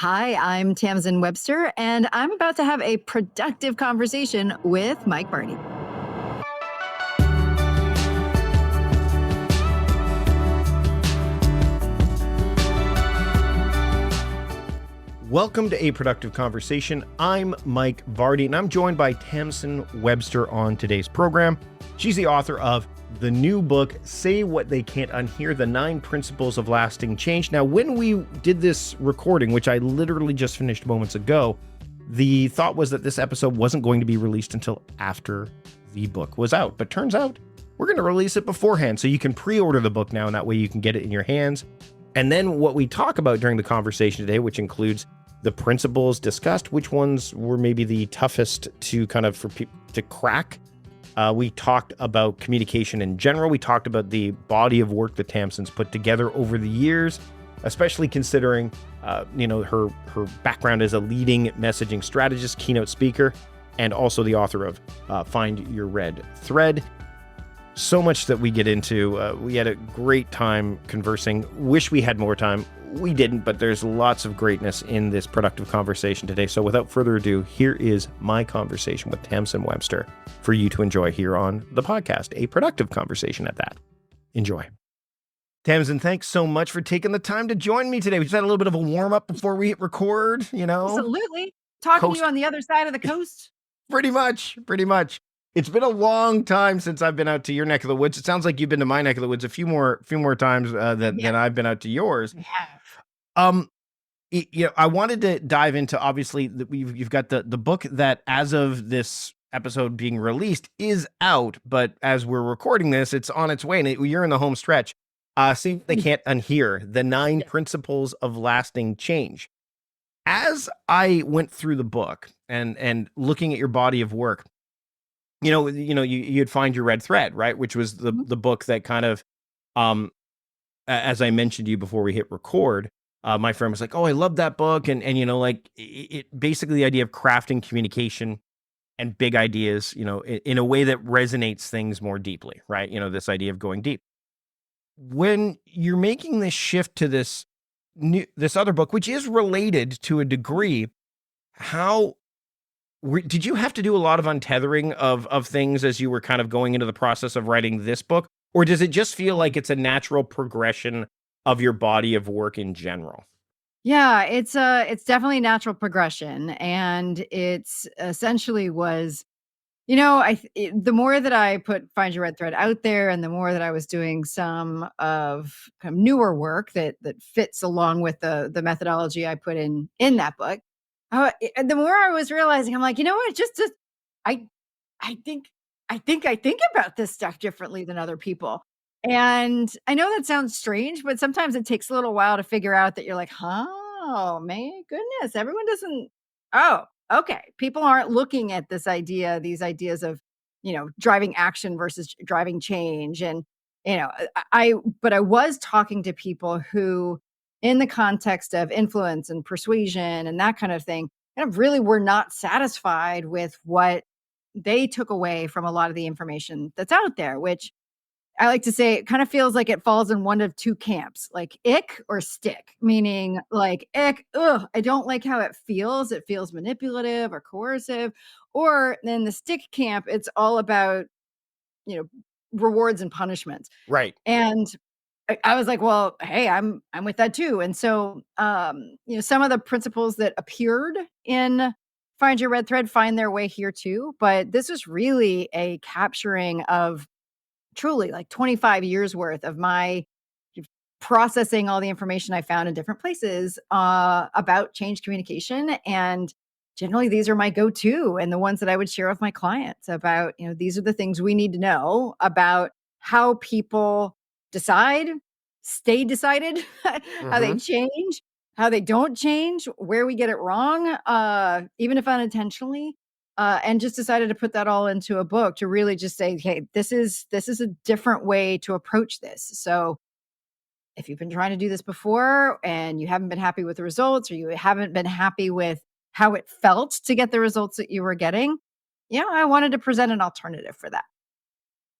Hi, I'm Tamsen Webster, and I'm about to have a productive conversation with Mike Barney. Welcome to A Productive Conversation. I'm Mike Vardy, and I'm joined by Tamsen Webster on today's program. She's the author of the new book, Say What They Can't Unhear, The 9 Principles of Lasting Change. Now, when we did this recording, which I literally just finished moments ago, the thought was that this episode wasn't going to be released until after the book was out. But turns out we're going to release it beforehand, so you can pre-order the book now, and that way you can get it in your hands. And then what we talk about during the conversation today, which includes the principles discussed, which ones were maybe the toughest to kind of for people to crack. We talked about communication in general. We talked about the body of work that Tamsen's put together over the years, especially considering, her background as a leading messaging strategist, keynote speaker, and also the author of Find Your Red Thread. So much that we get into. We had a great time conversing. Wish we had more time. We didn't, but there's lots of greatness in this productive conversation today. So without further ado, here is my conversation with Tamsen Webster for you to enjoy here on the podcast. A productive conversation at that. Enjoy. Tamsen, thanks so much for taking the time to join me today. We just had a little bit of a warm up before we hit record, Absolutely. Talking to you on the other side of the coast. Pretty much. It's been a long time since I've been out to your neck of the woods. It sounds like you've been to my neck of the woods a few more times than I've been out to yours. Yeah. I wanted to dive into, obviously, you've got the book that, as of this episode being released, is out, but as we're recording this, it's on its way, and you're in the home stretch. See, They Can't Unhear, the 9 Principles of Lasting Change. As I went through the book and looking at your body of work, you'd find your red thread, right? Which was the book that kind of, as I mentioned to you before we hit record, my friend was like, "Oh, I love that book," and it basically the idea of crafting communication and big ideas, in a way that resonates things more deeply, right? This idea of going deep. When you're making this shift to this other book, which is related to a degree, did you have to do a lot of untethering of things as you were kind of going into the process of writing this book? Or does it just feel like it's a natural progression of your body of work in general? Yeah, it's definitely natural progression, and it's essentially was, the more that I put Find Your Red Thread out there, and the more that I was doing some of kind of newer work that fits along with the methodology I put in that book, the more I was realizing, I'm like, you know what, I I think I think about this stuff differently than other people. And I know that sounds strange, but sometimes it takes a little while to figure out that you're like, "Oh, my goodness, everyone doesn't oh, okay. People aren't looking at these ideas of, driving action versus driving change." And, but I was talking to people who, in the context of influence and persuasion and that kind of thing, kind of really were not satisfied with what they took away from a lot of the information that's out there, which I like to say it kind of feels like it falls in one of 2 camps, like ick or stick, meaning like ick, ugh, I don't like how it feels. It feels manipulative or coercive. Or in the stick camp, it's all about, you know, rewards and punishments. Right. And I was like, well, hey, I'm with that too. And so some of the principles that appeared in Find Your Red Thread find their way here too. But this is really a capturing of truly like 25 years worth of my processing all the information I found in different places about change communication. And generally, these are my go-to and the ones that I would share with my clients about, these are the things we need to know about how people decide, stay decided, how they Mhm. change, how they don't change, where we get it wrong, even if unintentionally. And just decided to put that all into a book to really just say, hey, this is a different way to approach this. So if you've been trying to do this before and you haven't been happy with the results, or you haven't been happy with how it felt to get the results that you were getting, I wanted to present an alternative for that.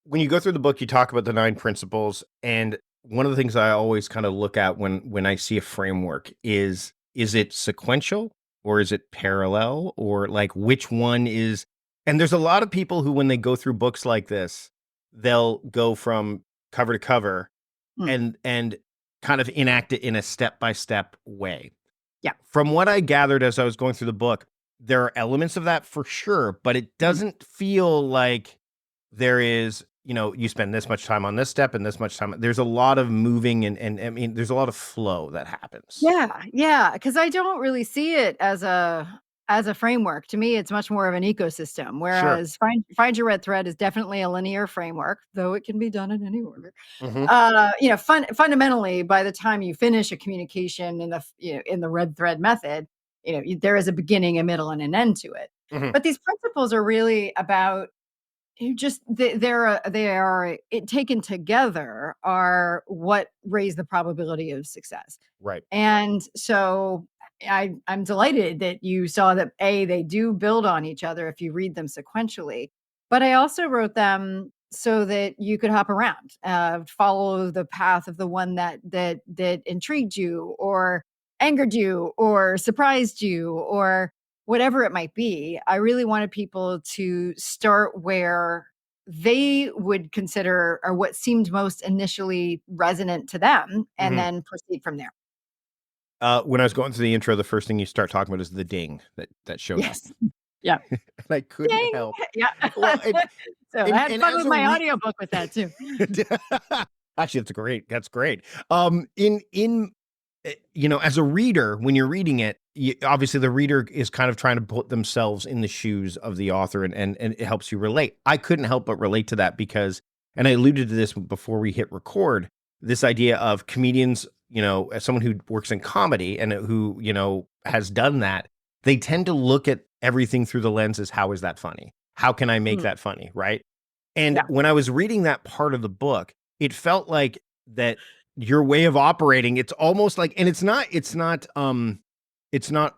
When you go through the book, you talk about the 9 principles, and one of the things I always kind of look at when I see a framework is is it sequential or is it parallel, or like which one is? And there's a lot of people who, when they go through books like this, they'll go from cover to cover Mm, and kind of enact it in a step-by-step way. yeah. From what I gathered as I was going through the book, there are elements of that for sure, but it Mhm. doesn't feel like there is, you spend this much time on this step and this much time. There's a lot of moving and I mean, there's a lot of flow that happens. Yeah, yeah, because I don't really see it as a framework. To me, it's much more of an ecosystem, Sure. whereas Find Your Red Thread is definitely a linear framework, though it can be done in any order. Hmm. Fundamentally, by the time you finish a communication in in the red thread method, there is a beginning, a middle, and an end to it. Hmm. But these principles are really about you just they are it taken together are what raise the probability of success. Right. And so I'm delighted that you saw that they do build on each other if you read them sequentially. But I also wrote them so that you could hop around, follow the path of the one that intrigued you or angered you or surprised you or whatever it might be. I really wanted people to start where they would consider or what seemed most initially resonant to them and Hmm. then proceed from there. When I was going through the intro, the first thing you start talking about is the ding that showed up, Yes. Yeah. and I couldn't Ding. help. Yeah. Well, So I and had and fun as with a my audiobook with that too. actually, that's great. That's great. As a reader, when you're reading it, obviously the reader is kind of trying to put themselves in the shoes of the author, and it helps you relate. I couldn't help but relate to that because, and I alluded to this before we hit record, this idea of comedians, as someone who works in comedy and who, has done that, they tend to look at everything through the lens as, how is that funny? How can I make Mm, that funny? Right. And yeah. when I was reading that part of the book, it felt like that your way of operating, it's almost like, and it's not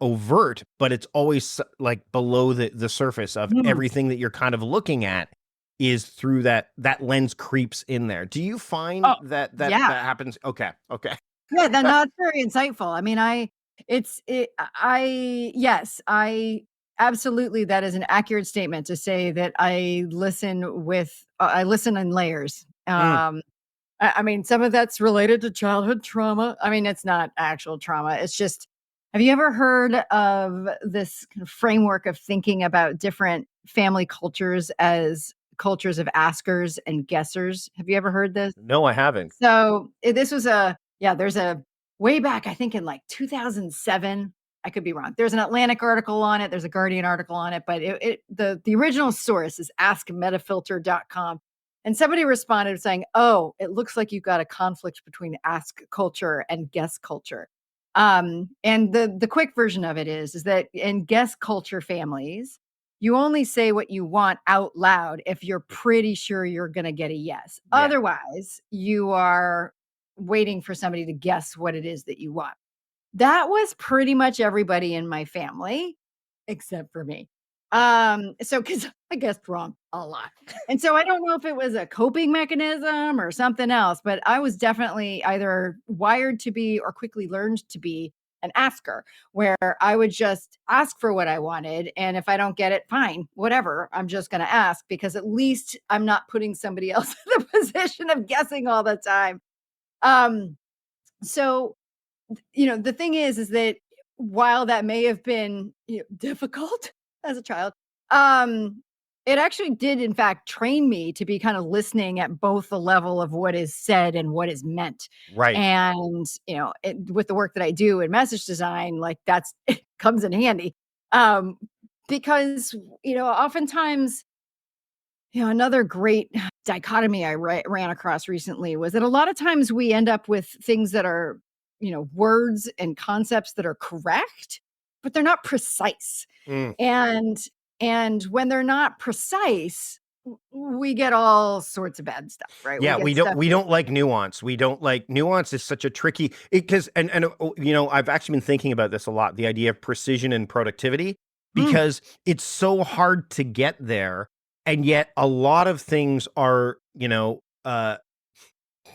overt, but it's always like below the surface of Mm. everything that you're kind of looking at is through that lens creeps in there. Do you find Oh, that yeah. happens? Okay. Okay. Yeah, that's very insightful. I mean, yes, I absolutely, that is an accurate statement to say that I listen in layers. Mm, I mean, some of that's related to childhood trauma. I mean, it's not actual trauma. It's just, have you ever heard of this kind of framework of thinking about different family cultures as cultures of askers and guessers? Have you ever heard this? no, I haven't. So, this was there's a way back, I think in like 2007. I could be wrong. There's an Atlantic article on it. There's a Guardian article on it, but the original source is askmetafilter.com. And somebody responded saying, "Oh, it looks like you've got a conflict between ask culture and guess culture." And the quick version of it is that in guess culture families, you only say what you want out loud if you're pretty sure you're going to get a yes. Yeah. Otherwise, you are waiting for somebody to guess what it is that you want. That was pretty much everybody in my family except for me. So because I guessed wrong a lot. And so I don't know if it was a coping mechanism or something else, but I was definitely either wired to be or quickly learned to be an asker, where I would just ask for what I wanted. And if I don't get it, fine, whatever. I'm just going to ask because at least I'm not putting somebody else in the position of guessing all the time. Um, so the thing is that while that may have been, difficult as a child, um, it actually did in fact train me to be kind of listening at both the level of what is said and what is meant. Right. And, with the work that I do in message design, like that's it comes in handy. Um, because, oftentimes another great dichotomy I ran across recently was that a lot of times we end up with things that are, words and concepts that are correct, but they're not precise. Mm. And and when they're not precise, we get all sorts of bad stuff, right? We Yeah, get we don't stuff we that don't like nuance. We don't like nuance is such a tricky because I've actually been thinking about this a lot, the idea of precision and productivity, mm, because it's so hard to get there, and yet a lot of things are,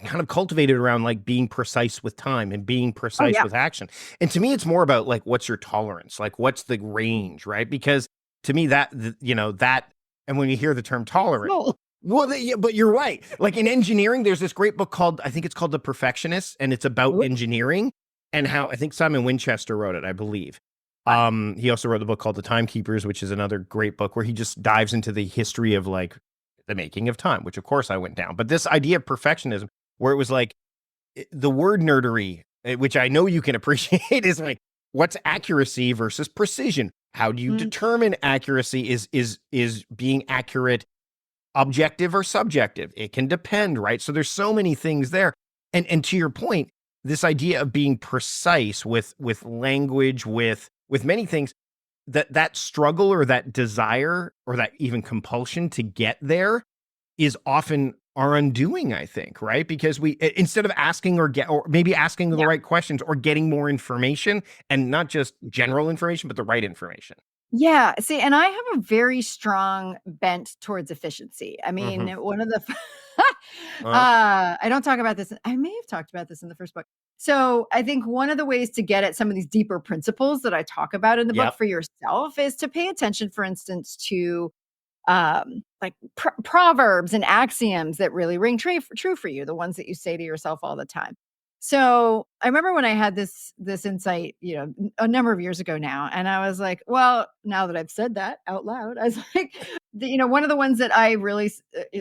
kind of cultivated around like being precise with time and being Oh, precise yeah. with action. And to me, it's more about like, what's your tolerance? Like, what's the range, right? Because to me, that, and when you hear the term tolerant, No. well, yeah, but you're right. Like in engineering, there's this great book called, I think it's called The Perfectionist, and it's about Ooh, engineering and how I think Simon Winchester wrote it, I believe. fun. He also wrote the book called The Timekeepers, which is another great book where he just dives into the history of like the making of time, which of course I went down. But this idea of perfectionism, where it was like the word nerdery, which I know you can appreciate, is like what's accuracy versus precision. How do you Mm, determine accuracy? Is being accurate objective or subjective? It can depend, right? So there's so many things there. And to your point, this idea of being precise with language, with many things, that struggle or that desire or that even compulsion to get there is often our undoing, I think, right? Because instead of asking or maybe asking the yeah. right questions or getting more information, and not just general information, but the right information. Yeah, see, and I have a very strong bent towards efficiency. I mean, Hmm. one of the Uh, I don't talk about this. I may have talked about this in the first book. So, I think one of the ways to get at some of these deeper principles that I talk about in the book yep. for yourself is to pay attention, for instance, to like proverbs and axioms that really ring true for you, the ones that you say to yourself all the time. So I remember when I had this insight, a number of years ago now, and I was like, well, now that I've said that out loud, I was like, one of the ones that I really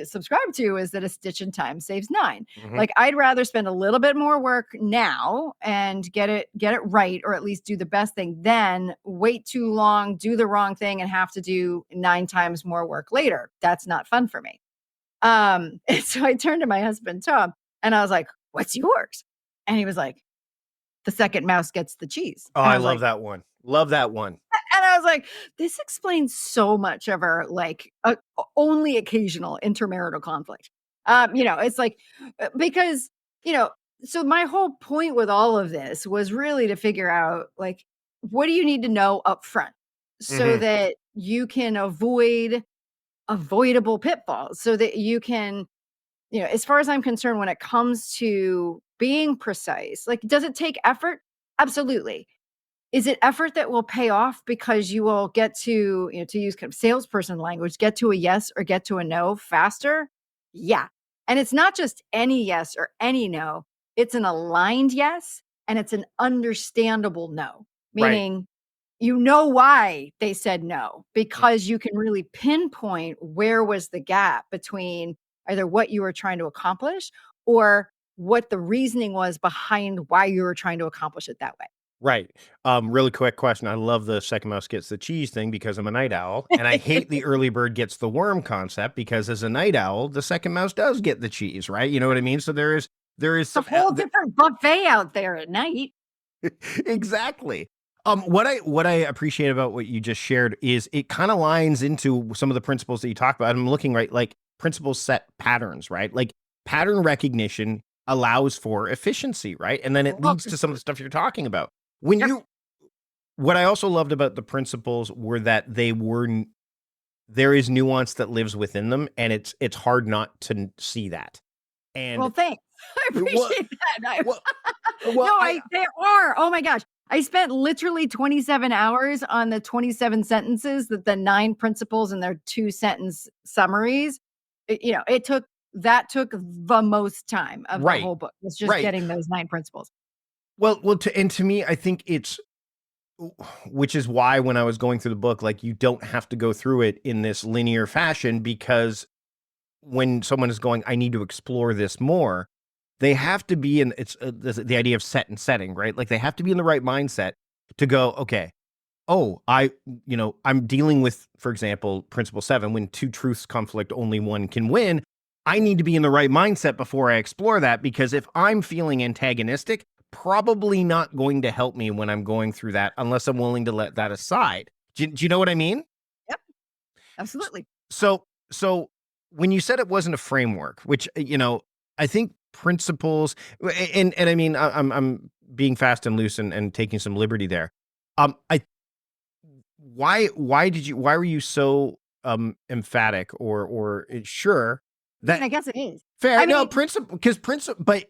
subscribe to is that a stitch in time saves nine. Hmm. Like I'd rather spend a little bit more work now and get it right, or at least do the best thing, than wait too long, do the wrong thing, and have to do nine times more work later. That's not fun for me. And so I turned to my husband Tom, and I was like, "What's yours?" And he was like, "The second mouse gets the cheese." Oh, And I I was love like, that one. Love that one. and I was like, "This explains so much of our like only occasional intermarital conflict." It's like because you know. So my whole point with all of this was really to figure out like what do you need to know up front so Hmm. that you can avoid avoidable pitfalls, so that you can, as far as I'm concerned, when it comes to being precise, like, does it take effort? Absolutely. Is it effort that will pay off because you will get to, to use kind of salesperson language, get to a yes or get to a no faster? Yeah. And it's not just any yes or any no, it's an aligned yes and it's an understandable no, Right. meaning you know why they said no because you can really pinpoint where was the gap between either what you were trying to accomplish or what the reasoning was behind why you were trying to accomplish it that way. Right. Really quick question. I love the second mouse gets the cheese thing because I'm a night owl, and I hate the early bird gets the worm concept because as a night owl, the second mouse does get the cheese, right? You know what I mean? So there is A some whole different buffet out there at night. exactly. What I appreciate about what you just shared is it kind of lines into some of the principles that you talk about. I'm looking right, like principles set patterns, right? Like pattern recognition allows for efficiency, right? And then it Well, leads to some of the stuff you're talking about. When yep. you What I also loved about the principles were that there is nuance that lives within them, and it's hard not to see that. Well, And thanks. I what appreciate that. what well, No, there are. Oh my gosh. I spent literally 27 hours on the 27 sentences that the 9 principles and their 2 sentence summaries. It took the most time of the right, whole book. Was just right. getting those 9 principles. To me, I think it's which is why when I was going through the book, like you don't have to go through it in this linear fashion because when someone is going, I need to explore this more, they have to be in the idea of set and setting, right? Like they have to be in the right mindset to go, okay, oh, I'm dealing with, for example, principle 7, when two truths conflict, only one can win. I need to be in the right mindset before I explore that because if I'm feeling antagonistic, probably not going to help me when I'm going through that unless I'm willing to let that aside. Do you know what I mean? Yep, absolutely. So when you said it wasn't a framework, which I think principles, and I mean I'm being fast and loose and taking some liberty there. I why were you so emphatic or sure I mean, That I guess it is. fair. I No, mean, principle, because principle, but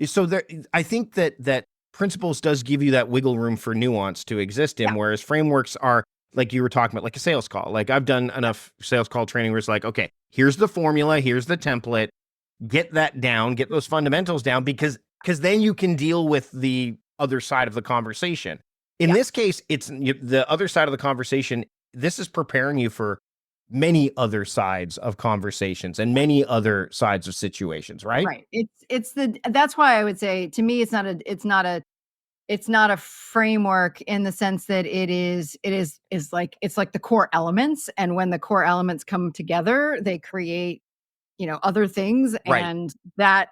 so there, I think that principles does give you that wiggle room for nuance to exist in, yeah, whereas frameworks are like you were talking about, like a sales call. Like I've done enough sales call training where it's like, okay, here's the formula, here's the template, get that down, get those fundamentals down, because then you can deal with the other side of the conversation. In yeah, this case, it's the other side of the conversation. This is preparing you for many other sides of conversations and many other sides of situations, right? right. That's why I would say to me, it's not a framework in the sense that is like it's like the core elements, and when the core elements come together, they create other things, Right. and that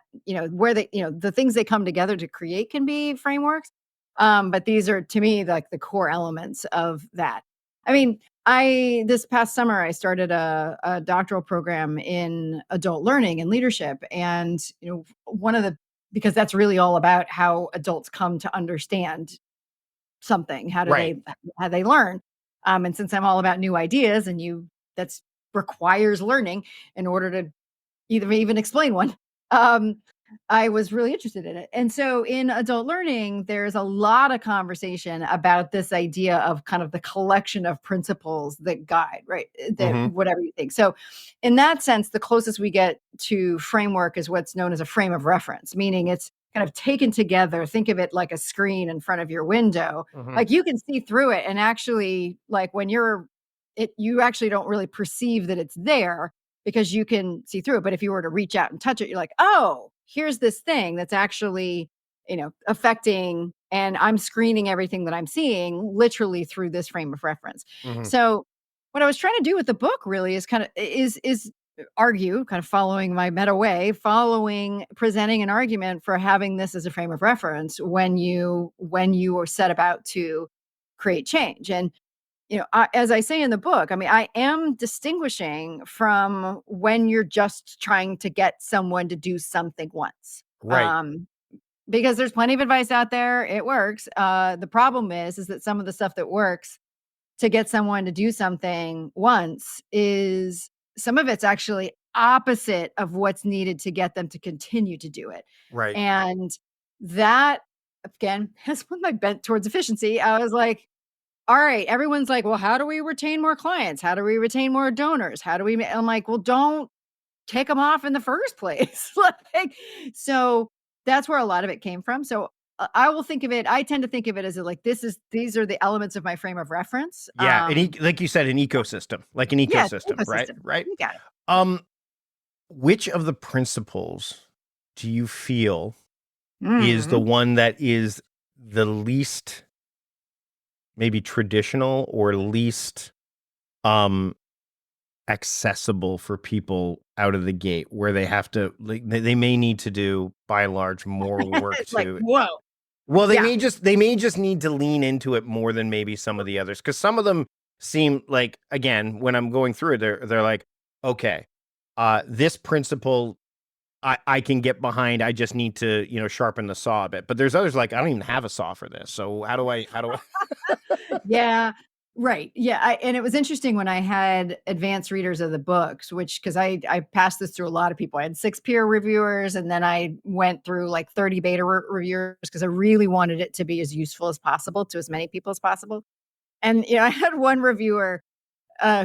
where they the things they come together to create can be frameworks. But these are to me like the core elements of that. I mean, I this past summer I started a doctoral program in adult learning and leadership, and one of the because that's really all about how adults come to understand something. Right. How they learn? And since I'm all about new ideas, and that's requires learning in order to either even explain one. Um, I was really interested in it. And so in adult learning, there's a lot of conversation about this idea of kind of the collection of principles that guide, right? That Mm-hmm. whatever you think. So in that sense, the closest we get to framework is what's known as a frame of reference, meaning it's kind of taken together. Think of it like a screen in front of your window. Mm-hmm. Like you can see through it, and actually like when you actually don't really perceive that it's there because you can see through it. But if you were to reach out and touch it, you're like, oh, here's this thing that's actually, affecting, and I'm screening everything that I'm seeing literally through this frame of reference. Mm-hmm. So what I was trying to do with the book really is kind of is argue, kind of following my meta way, presenting an argument for having this as a frame of reference when you are set about to create change. And as I say in the book, I mean, I am distinguishing from when you're just trying to get someone to do something once. Right. Because there's plenty of advice out there. It works. The problem is that some of the stuff that works to get someone to do something once is some of it's actually opposite of what's needed to get them to continue to do it. Right. And that, again, has put my bent towards efficiency. I was like, all right, everyone's like, well, how do we retain more clients? How do we retain more donors? How do we? I'm like, well, don't take them off in the first place. Like, so that's where a lot of it came from. So I tend to think of it as like, these are the elements of my frame of reference. Yeah. Like you said, an ecosystem, like an Yeah, it's an ecosystem, right? ecosystem. Right. You got it. Um, which of the principles do you feel is the Mhm. one that is the least maybe traditional or least um accessible for people out of the gate, where they have to like they may need to do by and large more work It's like, to whoa. well, Yeah. they may just need to lean into it more than maybe some of the others, because some of them seem like, again, when I'm going through it, they're like, okay, this principle I can get behind. I just need to sharpen the saw a bit. But there's others like I don't even have a saw for this. So how do I Yeah. Right. Yeah. And it was interesting when I had advanced readers of the books, which because I passed this through a lot of people. I had 6 peer reviewers, and then I went through like 30 beta reviewers because I really wanted it to be as useful as possible to as many people as possible. And I had one reviewer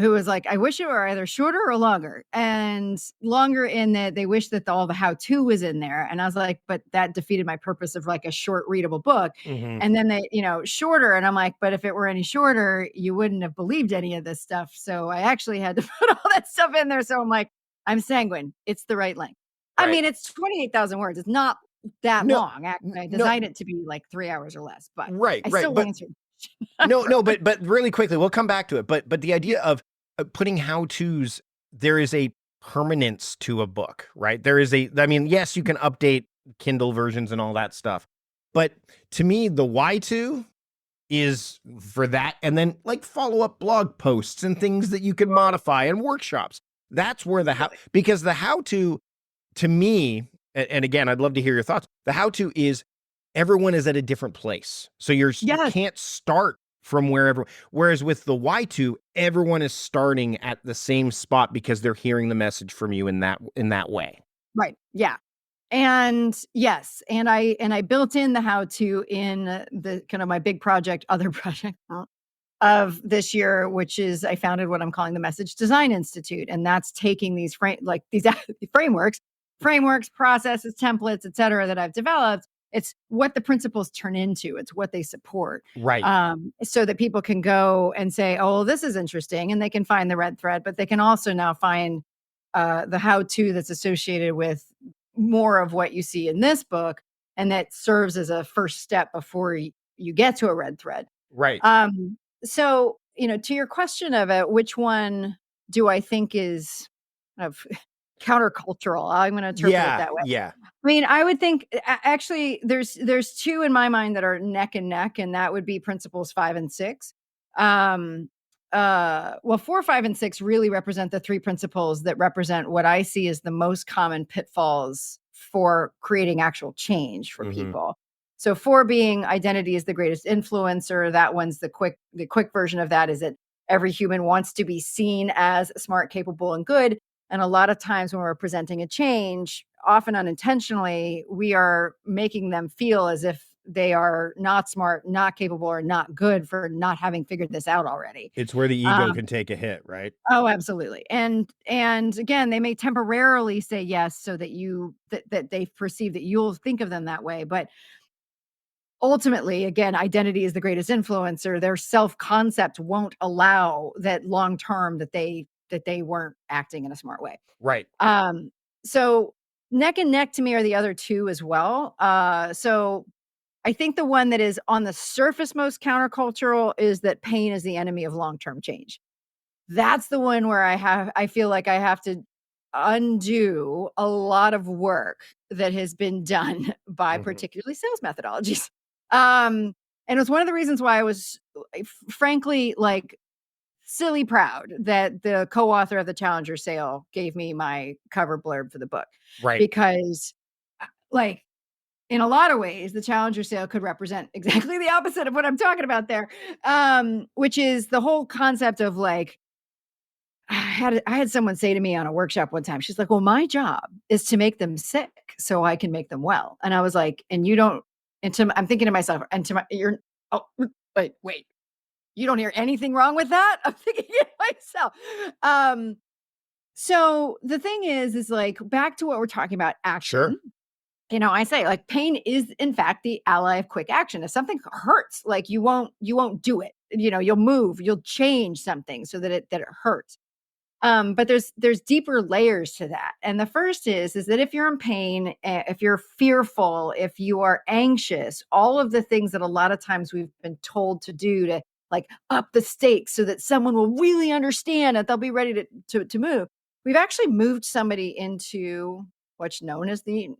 who was like, I wish it were either shorter or longer. And longer in that they wish that all the how to was in there. And I was like, but that defeated my purpose of like a short readable book. Mhm. And then they, shorter. And I'm like, but if it were any shorter, you wouldn't have believed any of this stuff. So I actually had to put all that stuff in there. So I'm like, I'm sanguine. It's the right length. I Right. mean, it's 28,000 words. It's not that No, long. Actually, I no, designed it to be like 3 hours or less, but right, I right. still But answered. no, but really quickly, we'll come back to it. But the idea of putting how-tos, there is a permanence to a book, right? There is I mean, yes, you can update Kindle versions and all that stuff. But to me, the why to is for that, and then like follow-up blog posts and things that you can modify and workshops. That's where because the how to me, and again, I'd love to hear your thoughts. The how to is everyone is at a different place. So you Yes. can't start from wherever. Whereas with the Y2, everyone is starting at the same spot because they're hearing the message from you in that way. Right. Yeah. And yes, and I built in the how to in the kind of my big project, other project of this year, which is I founded what I'm calling the Message Design Institute, and that's taking these these frameworks, processes, templates, et cetera, that I've developed. It's what the principles turn into. It's what they support, Right. so that people can go and say, "Oh, well, this is interesting," and they can find the red thread, but they can also now find the how-to that's associated with more of what you see in this book, and that serves as a first step before you get to a red thread. Right. So, to your question of it, which one do I think is of countercultural? I'm going to interpret it Yeah. that way. Yeah. I mean, I would think actually there's two in my mind that are neck and neck, and that would be principles 5 and 6. Um, well, 4, 5, and 6 really represent the three principles that represent what I see as the most common pitfalls for creating actual change for Hmm. people. So 4 being identity is the greatest influencer. That one's the quick version of that is that every human wants to be seen as smart, capable, and good. And a lot of times when we're presenting a change, often unintentionally, we are making them feel as if they are not smart, not capable, or not good for not having figured this out already. It's where the ego Um, can take a hit, right? oh, absolutely. And again, they may temporarily say yes so that that they perceive that you'll think of them that way. But ultimately, again, identity is the greatest influencer. Their self-concept won't allow that long term that they weren't acting in a smart way. Right. Um, so neck and neck to me are the other two as well. So I think the one that is on the surface most countercultural is that pain is the enemy of long-term change. That's the one where I feel like I have to undo a lot of work that has been done by Hmm. particularly sales methodologies. Um, and it's one of the reasons why I was frankly like silly proud that the co-author of the Challenger sale gave me my cover blurb for the book Right. because like in a lot of ways the Challenger sale could represent exactly the opposite of what I'm talking about there, which is the whole concept of like I had someone say to me on a workshop one time, she's like, "Well, my job is to make them sick so I can make them well." And I was like, "And you don't," I'm thinking to myself, and to my, you're, oh, wait, you don't hear anything wrong with that? I'm thinking to myself. Um, so the thing is like back to what we're talking about Sure. action. I say like pain is in fact the ally of quick action. If something hurts, like you won't do it. You'll move, you'll change something so that it hurts. But there's deeper layers to that. And the first is that if you're in pain, if you're fearful, if you are anxious, all of the things that a lot of times we've been told to do to like up the stakes so that someone will really understand that they'll be ready to move. We've actually moved somebody into what's known as an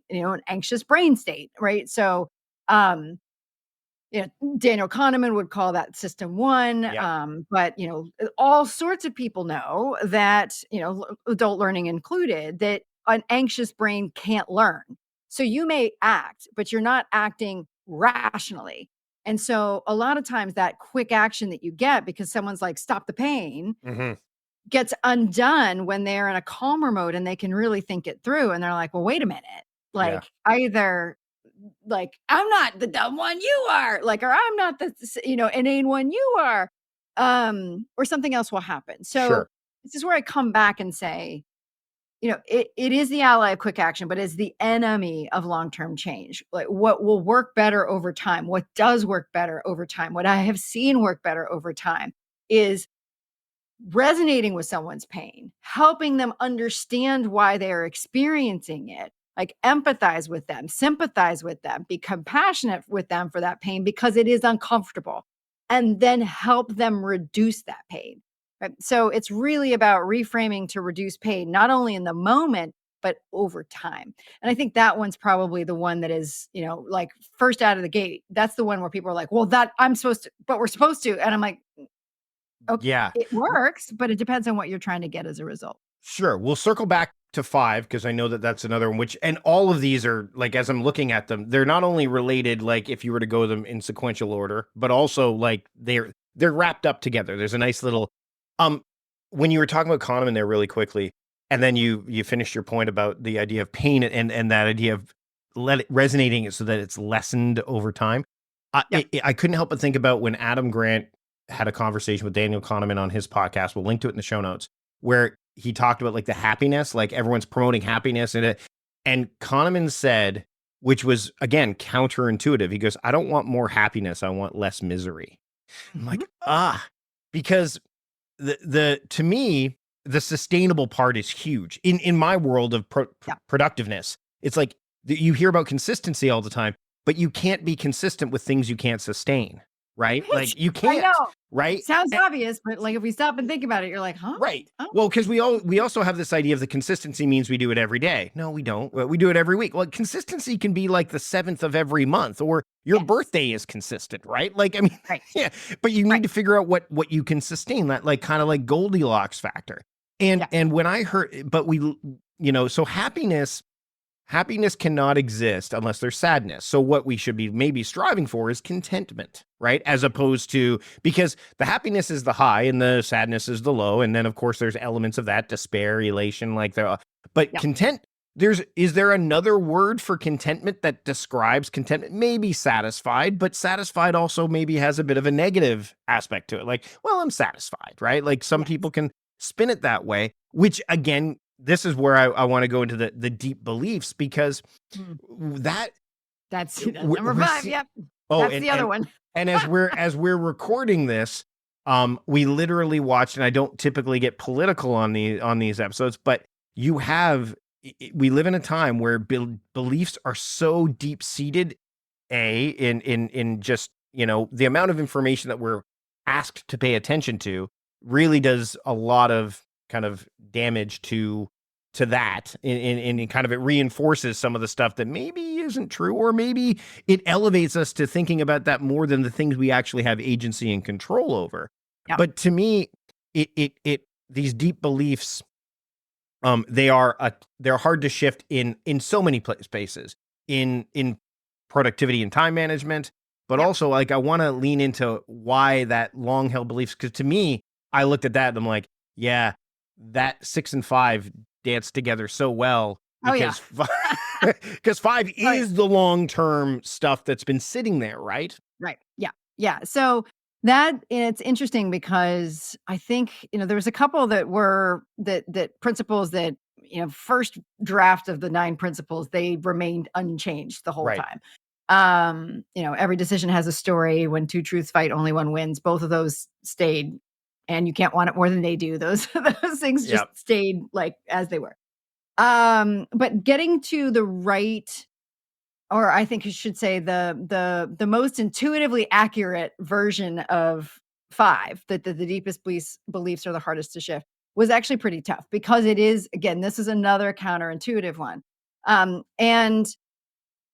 anxious brain state, right? So um Daniel Kahneman would call that system one. Yep. But all sorts of people know that, adult learning included, that an anxious brain can't learn. So you may act, but you're not acting rationally. And so a lot of times that quick action that you get because someone's like, stop the pain, Hmm. gets undone when they're in a calmer mode and they can really think it through. And they're like, well, wait a minute. Yeah. Like either like I'm not the dumb one you are, like, or I'm not the inane one you are, or something else will happen. So Sure. this is where I come back and say, it is the ally of quick action, but it's the enemy of long-term change. Like what will work better over time, what does work better over time, what I have seen work better over time is resonating with someone's pain, helping them understand why they are experiencing it, like empathize with them, sympathize with them, be compassionate with them for that pain because it is uncomfortable, and then help them reduce that pain. Right? So it's really about reframing to reduce pain, not only in the moment, but over time. And I think that one's probably the one that is, like first out of the gate. That's the one where people are like, well, that I'm supposed to, but we're supposed to. And I'm like, oh, Yeah. it works, but it depends on what you're trying to get as a result. Sure. We'll circle back to 5 because I know that that's another one, which, and all of these are like, as I'm looking at them, they're not only related, like if you were to go them in sequential order, but also like they're wrapped up together. There's a nice little um when you were talking about Kahneman there really quickly, and then you finished your point about the idea of pain and that idea of resonating so that it's lessened over time. Yep. I couldn't help but think about when Adam Grant had a conversation with Daniel Kahneman on his podcast. We'll link to it in the show notes, where he talked about like the happiness, like everyone's promoting happiness, and Kahneman said, which was again counterintuitive. He goes, "I don't want more happiness. I want less misery." I'm like, Mhm. because the to me, the sustainable part is huge in my world of Yeah. productiveness. It's like you hear about consistency all the time, but you can't be consistent with things you can't sustain, right? Right. Like you I can't, know. right? Sounds obvious, but like if we stop and think about it, you're like, huh? Right. Oh, Well, because we also have this idea of the consistency means we do it every day. No, we don't. We do it every week. Well, consistency can be like the 7th of every month, or your yes. birthday is consistent, right? Like, I mean, Right. yeah. But you Right. need to figure out what you can sustain. That like kind of like Goldilocks factor. Yeah. And when I heard, but so happiness cannot exist unless there's sadness. So what we should be maybe striving for is contentment, right? As opposed to, because the happiness is the high and the sadness is the low. And then of course there's elements of that, despair, elation, but Yeah. is there another word for contentment that describes contentment? Maybe satisfied, but satisfied also maybe has a bit of a negative aspect to it. Like, well, I'm satisfied, right? Like some Yes. people can spin it that way, which again, this is where I want to go into the deep beliefs, because Mm. that That's number we're 5. Yep. oh, That's the other one. and as we're recording this, we literally watched, and I don't typically get political on these episodes, but you have we live in a time where beliefs are so deep seated, in just the amount of information that we're asked to pay attention to really does a lot of kind of damage to that, and kind of it reinforces some of the stuff that maybe isn't true, or maybe it elevates us to thinking about that more than the things we actually have agency and control over. Yep. But to me, it these deep beliefs, they're hard to shift in so many spaces, in productivity and time management, but Yep. also like I want to lean into why that long held beliefs, because to me, I looked at that and I'm like, yeah, that 6 and 5 dance together so well, Oh yeah. because because 5 Oh yeah. is the long term stuff that's been sitting there, right? Right. Yeah. Yeah. So it's interesting because I think, there was a couple that were that principles that, first draft of the 9 principles, they remained unchanged the whole Right. time. Every decision has a story. When two truths fight, only one wins. Both of those stayed, and you can't want it more than they do. Those those things just Yep. stayed like as they were. But getting to the right, or I think you should say the most intuitively accurate version of 5, that the deepest beliefs are the hardest to shift, was actually pretty tough, because it is, again, this is another counterintuitive one. And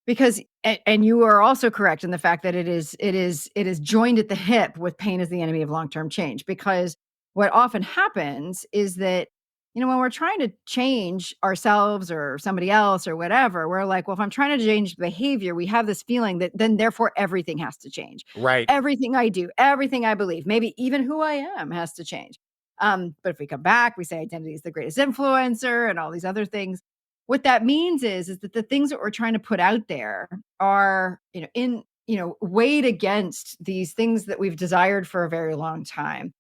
because and you are also correct in the fact that it is joined at the hip with pain as the enemy of long-term change, because what often happens is that, when we're trying to change ourselves or somebody else or whatever, we're like, well, if I'm trying to change behavior, we have this feeling that then therefore everything has to change. Right. Everything I do, everything I believe, maybe even who I am has to change. But if we come back, we say identity is the greatest influencer and all these other things. What that means is that the things that we're trying to put out there are, weighed against these things that we've desired for a very long time.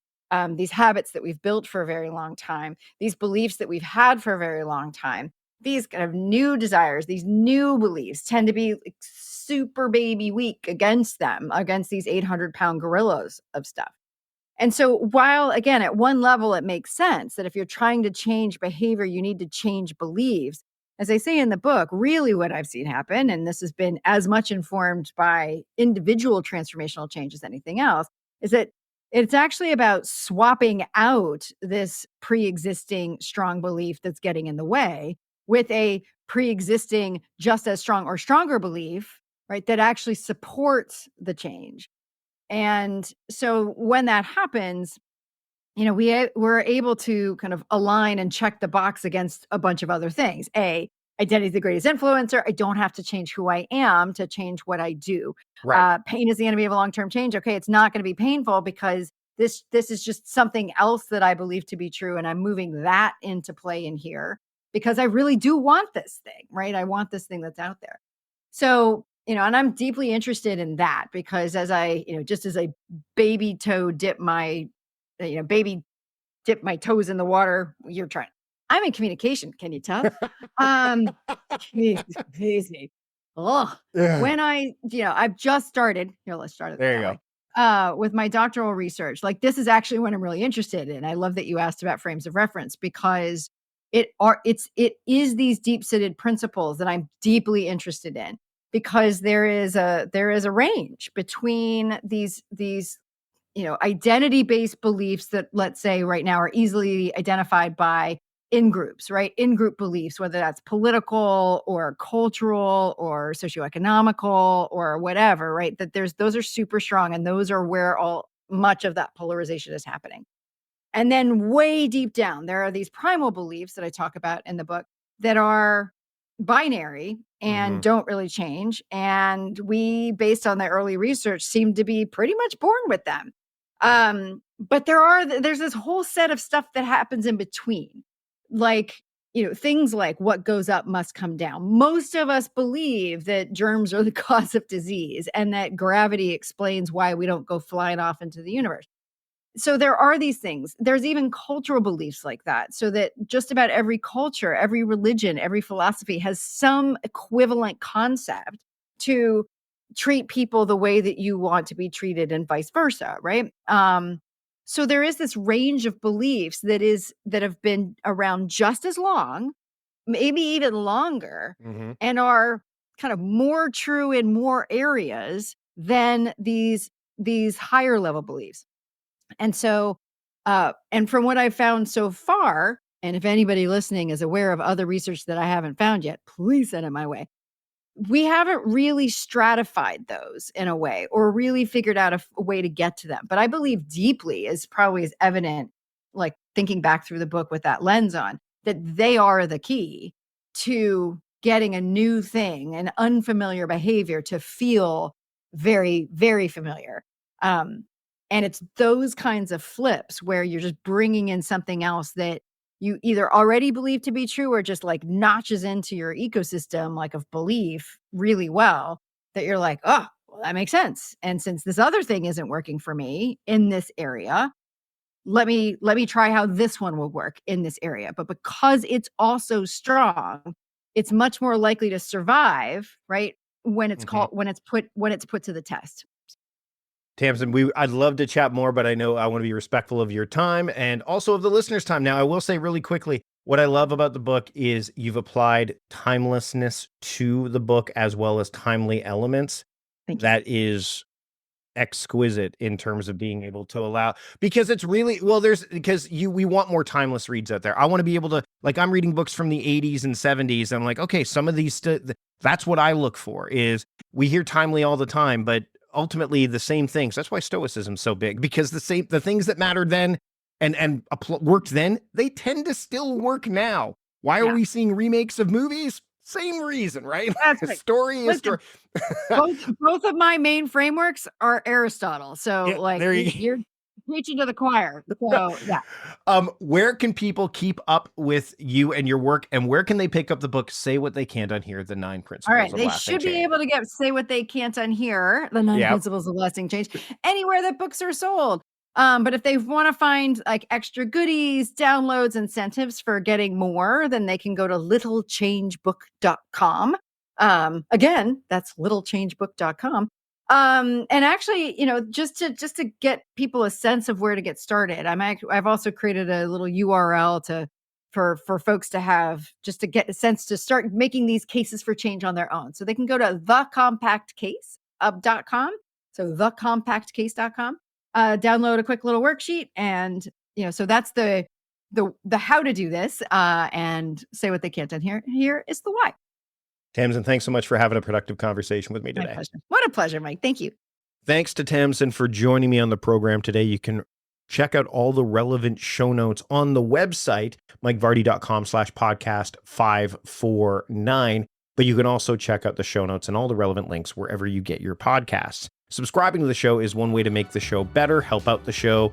These habits that we've built for a very long time, these beliefs that we've had for a very long time, these kind of new desires, these new beliefs tend to be like super baby weak against them, against these 800-pound gorillas of stuff. And so, while again, at one level, it makes sense that if you're trying to change behavior, you need to change beliefs. As I say in the book, really what I've seen happen, and this has been as much informed by individual transformational change as anything else, is that it's actually about swapping out this pre existing strong belief that's getting in the way with a pre existing just as strong or stronger belief, right, that actually supports the change. And so when that happens, we're able to kind of align and check the box against a bunch of other things. A, identity is the greatest influencer. I don't have to change who I am to change what I do. Right. Pain is the enemy of long-term change. Okay, it's not going to be painful because this is just something else that I believe to be true, and I'm moving that into play in here because I really do want this thing, right? I want this thing that's out there. So, and I'm deeply interested in that because as I, just as a baby toe dip my, baby dip my toes in the water, you're trying. I'm in communication. Can you tell? Um, Crazy. Oh, Yeah. when I've just started. Here, let's start it There you that way. go. With my doctoral research, like this is actually what I'm really interested in. I love that you asked about frames of reference because it is these deep-seated principles that I'm deeply interested in because there is a range between these identity-based beliefs that, let's say right now, are easily identified by in groups, right? In group beliefs, whether that's political or cultural or socioeconomical or whatever, right? That those are super strong, and those are where all much of that polarization is happening. And then way deep down, there are these primal beliefs that I talk about in the book that are binary and Mhm. don't really change. And we, based on the early research, seem to be pretty much born with them. But there's this whole set of stuff that happens in between, like, things like what goes up must come down. Most of us believe that germs are the cause of disease and that gravity explains why we don't go flying off into the universe. So there are these things. There's even cultural beliefs like that. So that just about every culture, every religion, every philosophy has some equivalent concept to treat people the way that you want to be treated and vice versa, right? So there is this range of beliefs that have been around just as long, maybe even longer, Mhm. and are kind of more true in more areas than these higher level beliefs. And so, and from what I've found so far, and if anybody listening is aware of other research that I haven't found yet, please send it my way. We haven't really stratified those in a way or really figured out a way to get to them. But I believe deeply, is probably as evident, like thinking back through the book with that lens on, that they are the key to getting a new thing, an unfamiliar behavior to feel very, very familiar. Um, and it's those kinds of flips where you're just bringing in something else that you either already believe to be true or just like notches into your ecosystem like of belief really well, that you're like, oh, well, that makes sense. And since this other thing isn't working for me in this area, let me try how this one will work in this area. But because it's also strong, it's much more likely to survive, right? When it's Mhm. called when it's put to the test. Tamsen, I'd love to chat more, but I know I want to be respectful of your time and also of the listeners' time. Now, I will say really quickly, what I love about the book is you've applied timelessness to the book as well as timely elements. Thank you. That is exquisite in terms of being able to allow, because it's really, well, we want more timeless reads out there. I want to be able to, like, I'm reading books from the 80s and 70s. I'm like, okay, some of these that's what I look for. Is we hear timely all the time, but ultimately the same things. That's why stoicism's so big, because the things that mattered then and worked then, they tend to still work now. Why are Yeah, we seeing remakes of movies? Same reason, right? that's right. Story is story. Listen, both of my main frameworks are Aristotle. So Yeah, like there you you're preaching to the choir. So yeah. Where can people keep up with you and your work, and where can they pick up the book, Say What They Can't Unhear, The Nine All Principles right. of They Lasting should be Change? able to say what they can't unhear, the nine Yep. principles of lasting change, anywhere that books are sold. But if they want to find like extra goodies, downloads, incentives for getting more, then they can go to littlechangebook.com. Again, that's littlechangebook.com. And actually, just to get people a sense of where to get started, I've also created a little URL for folks to have, just to get a sense to start making these cases for change on their own. So they can go to thecompactcase.com. So thecompactcase.com, download a quick little worksheet. And, so that's the how to do this, and say what they can't unhear. Here is the why. Tamsen, thanks so much for having a productive conversation with me My today. pleasure. What a pleasure, Mike. Thank you. Thanks to Tamsen for joining me on the program today. You can check out all the relevant show notes on the website, mikevardy.com/podcast 549. But you can also check out the show notes and all the relevant links wherever you get your podcasts. Subscribing to the show is one way to make the show better, help out the show.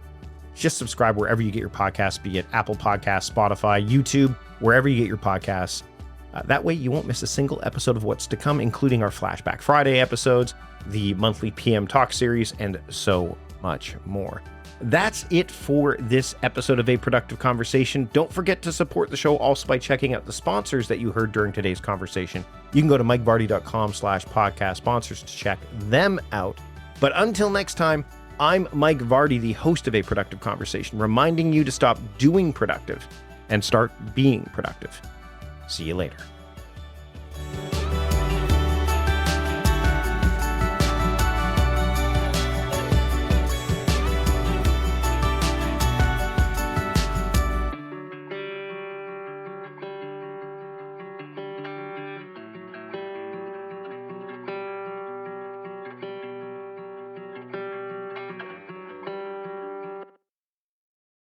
Just subscribe wherever you get your podcasts, be it Apple Podcasts, Spotify, YouTube, wherever you get your podcasts. That way you won't miss a single episode of what's to come, including our Flashback Friday episodes, the monthly PM Talk series, and so much more. That's it for this episode of A Productive Conversation. Don't forget to support the show also by checking out the sponsors that you heard during today's conversation. You can go to mikevardy.com/podcast sponsors to check them out. But until next time, I'm Mike Vardy, the host of A Productive Conversation, reminding you to stop doing productive and start being productive. See you later.